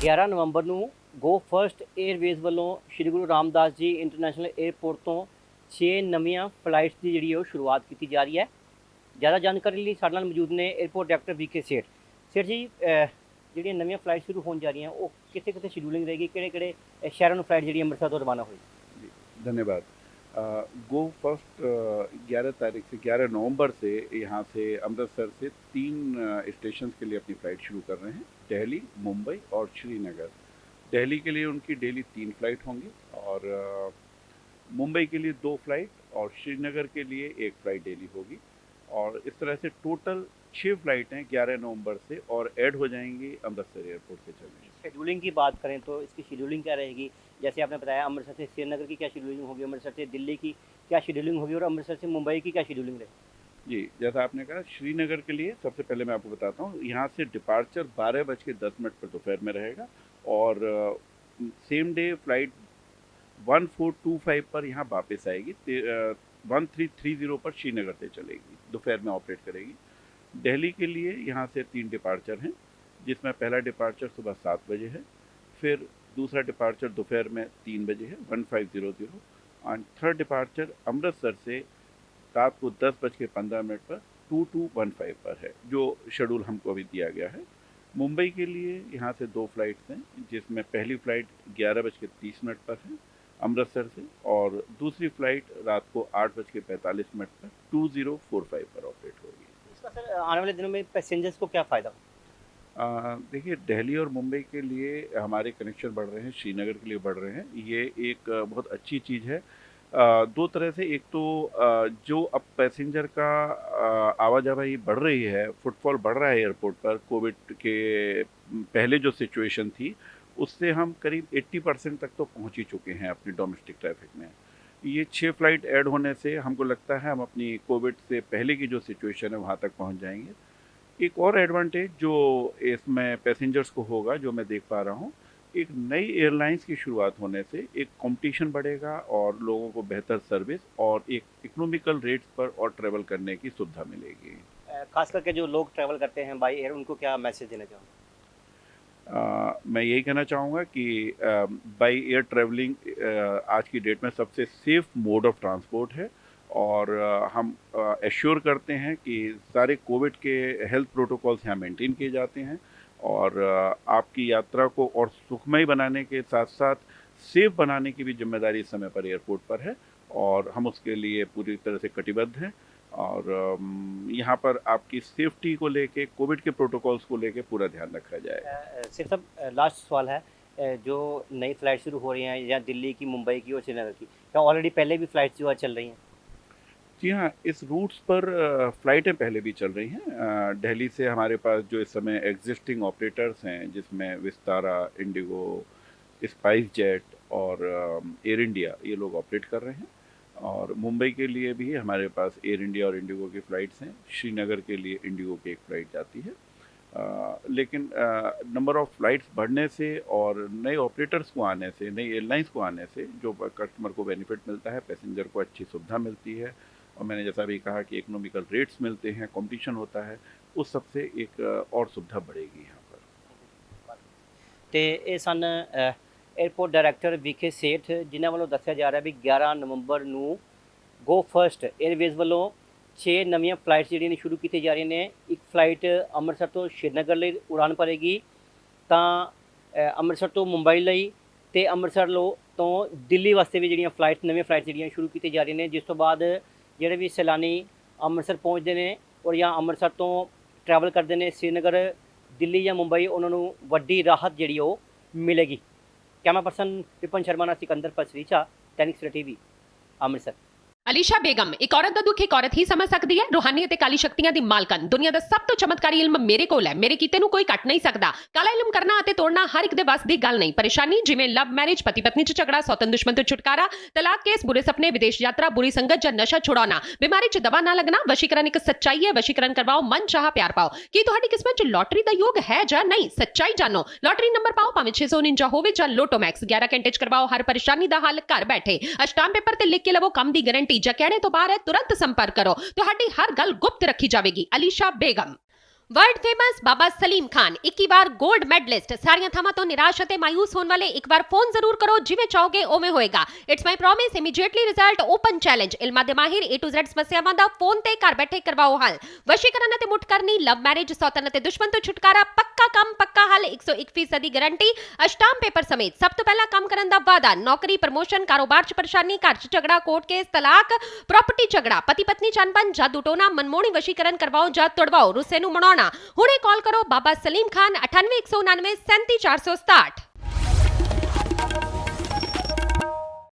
11 ਨਵੰਬਰ ਨੂੰ ਗੋ ਫਸਟ 에ਅਰਵੇਜ਼ ਵੱਲੋਂ Shri Guru Ramdas ji international airport ਤੋਂ 6 ਨਵੀਆਂ ਫਲਾਈਟਸ ਦੀ ਜਿਹੜੀ ਉਹ ਸ਼ੁਰੂਆਤ ਕੀਤੀ ਜਾ ਰਹੀ ਹੈ। ਜ਼ਿਆਦਾ ਜਾਣਕਾਰੀ ਲਈ ਸਾਡੇ ਨਾਲ ਮੌਜੂਦ ਨੇ 에ਅਰਪੋਰਟ ਡਾਇਰੈਕਟਰ ਵੀਕੇ ਸੇਠ। ਸੇਠ ਜੀ, ਜਿਹੜੀਆਂ ਨਵੀਆਂ ਫਲਾਈਟ ਸ਼ੁਰੂ ਹੋਣ ਜਾ ਰਹੀਆਂ ਉਹ ਕਿੱਥੇ ਕਿੱਥੇ ਸ਼ਡਿਊਲਿੰਗ ਰਹੇਗੀ, ਕਿਹੜੇ ਕਿਹੜੇ ਸ਼ਹਿਰਾਂ ਨੂੰ ਫਲਾਈਟ ਜਿਹੜੀ ਅੰਮ੍ਰਿਤਸਰ ਤੋਂ ਰਵਾਨਾ ਹੋਈ? जी, धन्यवाद। गो फर्स्ट 11 तारीख से 11 नवंबर से यहाँ से अमृतसर से 3 स्टेशन के लिए अपनी फ़्लाइट शुरू कर रहे हैं, दिल्ली, मुंबई और श्रीनगर। दिल्ली के लिए उनकी डेली 3 फ़्लाइट होंगी और मुंबई के लिए 2 फ़्लाइट और श्रीनगर के लिए 1 फ़्लाइट डेली होगी। और इस तरह से टोटल 6 फ़्लाइटें 11 नवंबर से और ऐड हो जाएंगी अमृतसर एयरपोर्ट से चलने। शेड्यूलिंग की बात करें तो इसकी शेड्यूलिंग क्या रहेगी? जैसे आपने बताया अमृतसर से श्रीनगर की क्या शेड्यूलिंग होगी, अमृतसर से दिल्ली की क्या शेड्यूलिंग होगी और अमृतसर से मुंबई की क्या शेड्यूलिंग रहेगी? जी, जैसा आपने कहा श्रीनगर के लिए सबसे पहले मैं आपको बताता हूँ, यहाँ से डिपार्चर 12:10 पर दोपहर में रहेगा और सेम डे फ्लाइट 1425 पर यहाँ वापस आएगी। 1330 पर श्रीनगर से चलेगी, दोपहर में ऑपरेट करेगी। दिल्ली के लिए यहाँ से 3 डिपार्चर हैं, जिसमें पहला डिपार्चर सुबह 7 बजे है, फिर दूसरा डिपार्चर दोपहर में 3 बजे है 1500 और थर्ड डिपार्चर अमृतसर से रात को 10:15 पर 2215 पर है, जो शेड्यूल हमको अभी दिया गया है। मुंबई के लिए यहाँ से 2 फ्लाइट्स हैं, जिसमें पहली फ़्लाइट 11:30 पर है अमृतसर से और दूसरी फ़्लाइट रात को 8:45 पर 2045 पर ऑपरेट होगी। इसका सर आने वाले दिनों में पैसेंजर्स को क्या फ़ायदा? देखिए, दिल्ली और मुंबई के लिए हमारे कनेक्शन बढ़ रहे हैं, श्रीनगर के लिए बढ़ रहे हैं। ये एक बहुत अच्छी चीज़ है। 2 तरह से, एक तो जो अब पैसेंजर का आवाजाही बढ़ रही है, फुटफॉल बढ़ रहा है एयरपोर्ट पर, कोविड के पहले जो सिचुएशन थी उससे हम करीब 80% तक तो पहुंच ही चुके हैं अपनी डोमेस्टिक ट्रैफिक में। ये 6 फ्लाइट ऐड होने से हमको लगता है हम अपनी कोविड से पहले की जो सिचुएशन है वहाँ तक पहुँच जाएंगे। एक और एडवांटेज जो इसमें पैसेंजर्स को होगा, जो मैं देख पा रहा हूँ, एक नई एयरलाइंस की शुरुआत होने से एक कंपटीशन बढ़ेगा और लोगों को बेहतर सर्विस और एक इकोनॉमिकल रेट्स पर और ट्रैवल करने की सुविधा मिलेगी। खास करके जो लोग ट्रैवल करते हैं बाई एयर, उनको क्या मैसेज देना चाहूँगा? मैं यही कहना चाहूँगा कि बाई एयर ट्रैवलिंग आज की डेट में सबसे सेफ मोड ऑफ ट्रांसपोर्ट है और हम एश्योर करते हैं कि सारे कोविड के हेल्थ प्रोटोकॉल्स यहाँ मेंटेन किए जाते हैं और आपकी यात्रा को और सुखमय बनाने के साथ साथ सेफ बनाने की भी जिम्मेदारी इस समय पर एयरपोर्ट पर है और हम उसके लिए पूरी तरह से कटिबद्ध हैं और यहाँ पर आपकी सेफ्टी को लेके, कोविड के प्रोटोकॉल्स को लेके पूरा ध्यान रखा जाए। सिर्फ सब लास्ट सवाल है, जो नई फ़्लाइट शुरू हो रही हैं या दिल्ली की, मुंबई की और श्रीनगर की, क्या ऑलरेडी पहले भी फ़्लाइट्स जो है चल रही हैं? जी हाँ, इस रूट्स पर फ़्लाइटें पहले भी चल रही हैं। दिल्ली से हमारे पास जो इस समय एग्जिस्टिंग ऑपरेटर्स हैं, जिसमें विस्तारा, इंडिगो, स्पाइस जेट और एयर इंडिया, ये लोग ऑपरेट कर रहे हैं और मुंबई के लिए भी हमारे पास एयर इंडिया और इंडिगो की फ़्लाइट्स हैं। श्रीनगर के लिए इंडिगो की एक फ़्लाइट जाती है। लेकिन नंबर ऑफ़ फ़्लाइट्स बढ़ने से और नए ऑपरेटर्स को आने से, नई एयरलाइंस को आने से जो कस्टमर को बेनिफिट मिलता है, पैसेंजर को अच्छी सुविधा मिलती है और मैंने जैसा भी कहा कि इकोनॉमिकल रेट्स मिलते हैं, कंपटीशन होता है, उस सब से एक और सुविधा बढ़ेगी यहाँ पर। ਤੇ ਇਹ ਸਨ 에ਅਰਪੋਰਟ ਡਾਇਰੈਕਟਰ ਵੀਕੇ ਸੇਠ, ਜਿਨ੍ਹਾਂ ਵੱਲੋਂ ਦੱਸਿਆ ਜਾ ਰਿਹਾ ਵੀ 11 ਨਵੰਬਰ ਨੂੰ ਗੋ ਫਸਟ 에ਅਰਵੇਜ਼ ਵੱਲੋਂ 6 ਨਵੀਆਂ ਫਲਾਈਟਸ ਜਿਹੜੀਆਂ ਨੇ ਸ਼ੁਰੂ ਕੀਤੀਆਂ ਜਾ ਰਹੀਆਂ ਨੇ। ਇੱਕ ਫਲਾਈਟ ਅੰਮ੍ਰਿਤਸਰ ਤੋਂ ਸ਼੍ਰੀਨਗਰ ਲਈ ਉਡਾਨ ਭਰੇਗੀ, ਤਾਂ ਅੰਮ੍ਰਿਤਸਰ ਤੋਂ ਮੁੰਬਈ ਲਈ ਤੇ ਅੰਮ੍ਰਿਤਸਰ ਤੋਂ ਦਿੱਲੀ ਵਾਸਤੇ ਵੀ ਜਿਹੜੀਆਂ ਫਲਾਈਟਸ, ਨਵੀਆਂ ਫਲਾਈਟਸ ਜਿਹੜੀਆਂ ਸ਼ੁਰੂ ਕੀਤੀਆਂ ਜਾ ਰਹੀਆਂ ਨੇ, ਜਿਸ ਤੋਂ ਬਾਅਦ ਜਿਹੜੇ ਵੀ ਸੈਲਾਨੀ ਅੰਮ੍ਰਿਤਸਰ ਪਹੁੰਚਦੇ ਨੇ ਔਰ ਜਾਂ ਅੰਮ੍ਰਿਤਸਰ ਤੋਂ ਟਰੈਵਲ ਕਰਦੇ ਨੇ श्रीनगर, दिल्ली या मुंबई, ਉਹਨਾਂ ਨੂੰ ਵੱਡੀ ਰਾਹਤ ਜਿਹੜੀ ਉਹ ਮਿਲੇਗੀ। कैमरा पर्सन विपन शर्मा ਨਾਲ सिकंदर पसरीचा, दैनिक सवेरा टीवी, अमृतसर। ਅਲੀਸ਼ਾ ਬੇਗਮ, ਇੱਕ ਔਰਤ ਦਾ ਦੁੱਖ ਇੱਕ ਔਰਤ ਹੀ ਸਮਝ ਸਕਦੀ ਹੈ। ਰੂਹਾਨੀ ਅਤੇ ਕਾਲੀ ਸ਼ਕਤੀਆਂ ਦੀ ਮਾਲਕਨ, ਦੁਨੀਆ ਦਾ ਸਭ ਤੋਂ ਚਮਤਕਾਰੀ ਇਲਮ ਮੇਰੇ ਕੋਲ ਹੈ। ਮੇਰੇ ਕੀਤੇ ਨੂੰ ਕੋਈ ਕੱਟ ਨਹੀਂ ਸਕਦਾ। ਕਾਲਾ ਇਲਮ ਕਰਨਾ ਅਤੇ ਤੋੜਨਾ ਹਰ ਇੱਕ ਦੇ ਵੱਸ ਦੀ ਗੱਲ ਨਹੀਂ। ਪਰੇਸ਼ਾਨੀ ਜਿਵੇਂ ਲਵ ਮੈਰਿਜ, ਪਤੀ ਪਤਨੀ 'ਚ ਝਗੜਾ, ਸੌਤਨ ਦੁਸ਼ਮਣ ਤੋਂ ਛੁਟਕਾਰਾ, ਤਲਾਕ ਕੇਸ, ਬੁਰੇ ਸੁਪਨੇ, ਵਿਦੇਸ਼ ਯਾਤਰਾ, ਬੁਰੀ ਸੰਗਤ ਜਾਂ ਨਸ਼ਾ ਛੁਡਾਉਣਾ, ਬਿਮਾਰੀ 'ਚ ਦਵਾ ਨਾ ਲੱਗਣਾ, ਵਸ਼ੀਕਰਨ ਇੱਕ ਸੱਚਾਈ ਹੈ। ਵਸ਼ੀਕਰਨ ਕਰਵਾਓ, ਮਨ ਚਾਹਾ ਪਿਆਰ ਪਾਓ। ਕੀ ਤੁਹਾਡੀ ਕਿਸਮਤ 'ਚ ਲੋਟਰੀ ਦਾ ਯੋਗ ਹੈ ਜਾਂ ਨਹੀਂ? ਸੱਚਾਈ ਜਾਣੋ। ਲੋਟਰੀ ਨੰਬਰ ਪਾਓ, ਭਾਵੇਂ 649 ਹੋਵੇ ਜਾਂ ਲੋਟੋ ਮੈਕਸ। 11 ਘੰਟੇ 'ਚ ਕਰਵਾਓ ਹਰ ਪਰੇਸ਼ਾਨੀ ਦਾ ਹੱਲ ਘਰ ਬੈਠੇ। ਅਸ਼ਟਾਮ ਪੇਪਰ ਤੇ ਲਿਖ ਕੇ ਲਵੋ ਕੰਮ ਦੀ ਗਾਰੰਟੀ। ਜਾਂ ਕਹਿਣੇ ਤੋਂ ਬਾਹਰ ਹੈ, ਤੁਰੰਤ ਸੰਪਰਕ ਕਰੋ। ਤੁਹਾਡੀ ਹਰ ਗੱਲ ਗੁਪਤ ਰੱਖੀ ਜਾਵੇਗੀ। ਅਲੀਸ਼ਾ ਬੇਗਮ। ਵਰਲਡ ਫੇਮਸ ਬਾਬਾ ਸਲੀਮ ਖਾਨ 21 ਵਾਰ 골ਡ ਮੈਡਲਿਸਟ। ਸਾਰੀਆਂ ਥਾਵਾਂ ਤੋਂ ਨਿਰਾਸ਼ ਅਤੇ ਮਾਯੂਸ ਹੋਣ ਵਾਲੇ ਇੱਕ ਵਾਰ ਫੋਨ ਜ਼ਰੂਰ ਕਰੋ, ਜਿਵੇਂ ਚਾਹੋਗੇ ਉਵੇਂ ਹੋਏਗਾ। It's my promise, immediately result, open challenge. ਇਲਮਾਂ ਦੇ ਮਾਹਿਰ A to Z ਸਮੱਸਿਆਵਾਂ ਦਾ ਫੋਨ ਤੇ ਘਰ ਬੈਠੇ ਕਰਵਾਓ ਹੱਲ। ਵਸ਼ੀਕਰਨ ਅਤੇ ਮੁੱਠ ਕਰਨੀ, ਲਵ ਮੈਰਿਜ, ਸੌਤਨ ਅਤੇ ਦੁਸ਼ਮਣ ਤੋਂ ਛੁਟਕਾਰਾ, ਪੱਕਾ ਕੰਮ ਪੱਕਾ ਹੱਲ, 101% ਦੀ ਗਾਰੰਟੀ, ਅਸ਼ਟਾਮ ਪੇਪਰ ਸਮੇਤ। ਸਭ ਤੋਂ ਪਹਿਲਾਂ ਕੰਮ ਕਰਨ ਦਾ ਵਾਅਦਾ, ਨੌਕਰੀ, ਪ੍ਰਮੋਸ਼ਨ, ਕਾਰੋਬਾਰ 'ਚ ਪਰੇਸ਼ਾਨੀ, ਘਰ 'ਚ ਝਗੜਾ, ਕੋਰਟ ਕੇਸ, ਤਲਾਕ, ਪ੍ਰਾਪਰਟੀ ਝਗੜਾ, ਪਤੀ ਪਤਨੀ ਚ ਅਣਬਣ, ਜਾਦੂ ਟੋਨਾ, ਮਨਮੋਹਣੀ ਵਸ਼ੀਕਰਨ ਕਰਵਾਓ ਜਾਂ ਤੁੜਵਾਓ, ਰੁੱਸੇ ਨੂੰ ਮਨਾਉਣਾ। ਹੁਣੇ ਕਾਲ ਕਰੋ ਬਾਬਾ ਸਲੀਮ ਖਾਨ 98 199 37 467।